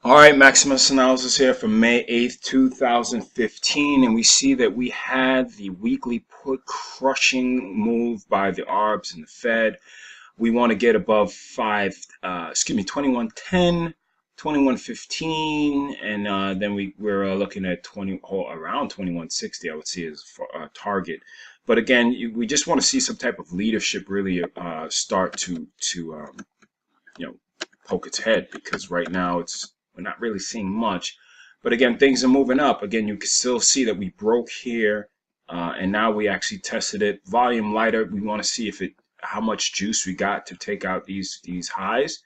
All right, Maximus Analysis here for May 8th, 2015, and we see that we had the weekly put crushing move by the ARBs and the Fed. We want to get above 2110, 2115, and then we're looking at around 2160. I would see as a target. But again, we just want to see some type of leadership really start to you know poke its head, because right now we're not really seeing much. But again, things are moving up. Again, you can still see that we broke here, and now we actually tested it. Volume lighter. We want to see how much juice we got to take out these highs.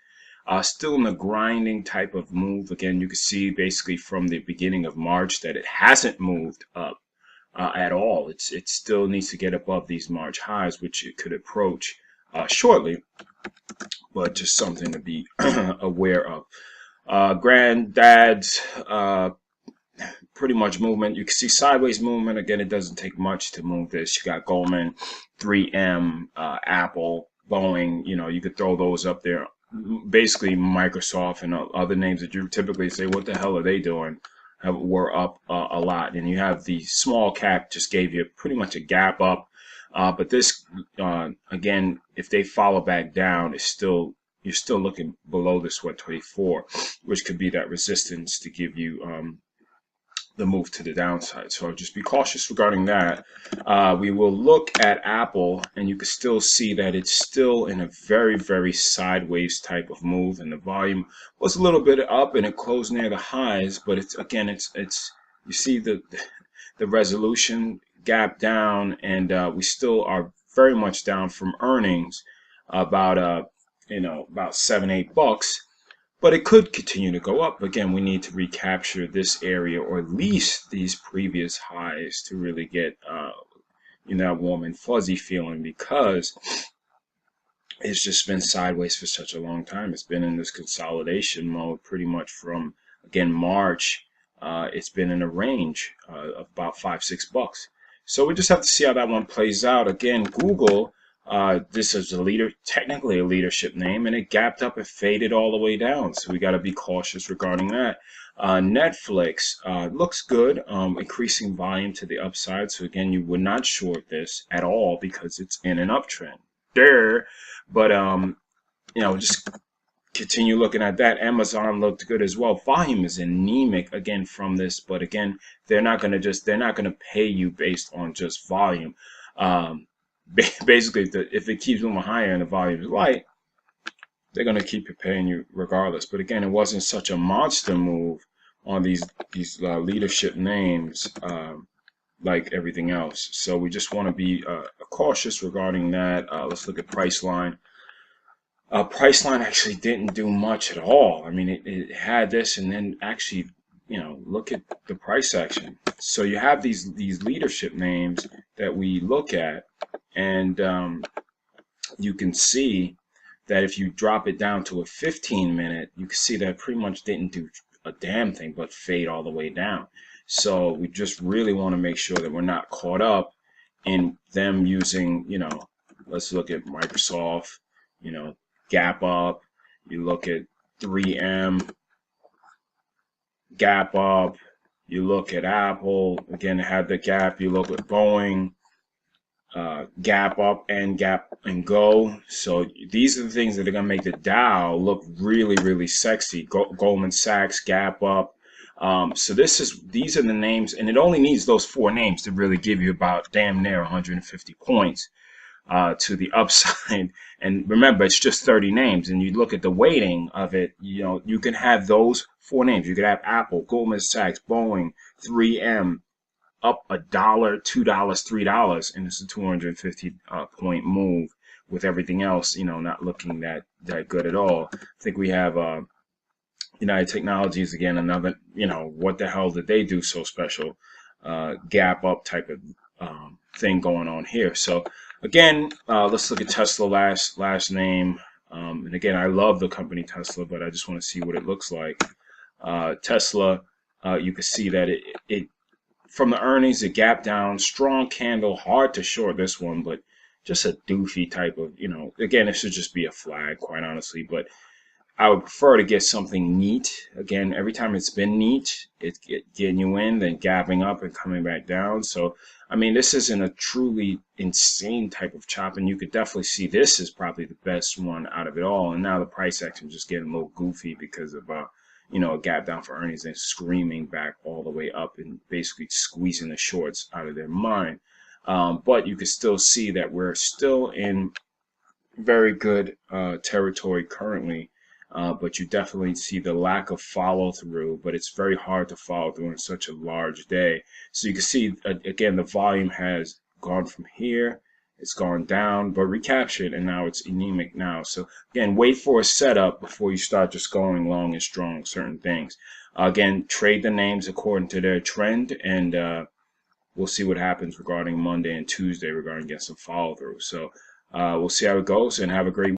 Still in the grinding type of move. Again, you can see basically from the beginning of March that it hasn't moved up at all. It still needs to get above these March highs, which it could approach shortly, but just something to be aware of. Granddad's pretty much movement. You can see sideways movement. Again, it doesn't take much to move this. You got Goldman, 3M, Apple, Boeing. You could throw those up there. Basically, Microsoft and other names that you typically say, what the hell are they doing? Were up a lot. And you have the small cap just gave you pretty much a gap up. But this, again, if they follow back down, you're still looking below this 124, which could be that resistance to give you the move to the downside. So just be cautious regarding that. We will look at Apple, and you can still see that it's still in a very, very sideways type of move, and the volume was a little bit up, and it closed near the highs. But it's you see the resolution gap down, and we still are very much down from earnings, about about $7-8, but it could continue to go up. Again, we need to recapture this area, or at least these previous highs, to really get that warm and fuzzy feeling, because it's just been sideways for such a long time. It's been in this consolidation mode pretty much from, again, March. It's been in a range of about $5-6. So we just have to see how that one plays out. Again, Google, this is technically a leadership name, and it gapped up and faded all the way down. So we got to be cautious regarding that. Netflix looks good, increasing volume to the upside. So again, you would not short this at all because it's in an uptrend there. But just continue looking at that. Amazon looked good as well. Volume is anemic again from this, but again, they're not going to pay you based on just volume. Basically, if it keeps moving higher and the volume is light, they're going to keep paying you regardless. But again, it wasn't such a monster move on these leadership names like everything else. So we just want to be cautious regarding that. Let's look at Priceline. Priceline actually didn't do much at all. I mean, it had this, and then actually, look at the price action. So you have these leadership names that we look at, and you can see that if you drop it down to a 15-minute, you can see that it pretty much didn't do a damn thing but fade all the way down. So we just really want to make sure that we're not caught up in them using, let's look at Microsoft, gap up. You look at 3M, gap up. You look at Apple, again, it had the gap. You look at Boeing, gap up and gap and go. So these are the things that are going to make the Dow look really, really sexy. Goldman Sachs, gap up. So these are the names, and it only needs those 4 names to really give you about damn near 150 points to the upside. And remember, it's just 30 names, and you look at the weighting of it, you can have those 4 names. You could have Apple, Goldman Sachs, Boeing, 3M, up $1, $2, $3, and it's a 250 point move, with everything else, not looking that good at all. I think we have United Technologies again, another, what the hell did they do so special? Gap up type of thing going on here. So again, let's look at Tesla, last name. And again, I love the company Tesla, but I just want to see what it looks like. Tesla, you can see that it from the earnings, it gapped down, strong candle, hard to short this one, but just a doofy type of, again, it should just be a flag, quite honestly. But I would prefer to get something neat. Again, every time it's been neat, it's getting you in, then gapping up and coming back down. So, I mean, this isn't a truly insane type of chop, and you could definitely see this is probably the best one out of it all. And now the price action is just getting a little goofy because of you know, a gap down for earnings and screaming back all the way up and basically squeezing the shorts out of their mind. But you can still see that we're still in very good territory currently. But you definitely see the lack of follow through, but it's very hard to follow through in such a large day. So you can see, again, the volume has gone from here, it's gone down, but recaptured, and now it's anemic now. So again, wait for a setup before you start just going long and strong certain things. Again, trade the names according to their trend, and we'll see what happens regarding Monday and Tuesday regarding getting some follow through. So we'll see how it goes, and have a great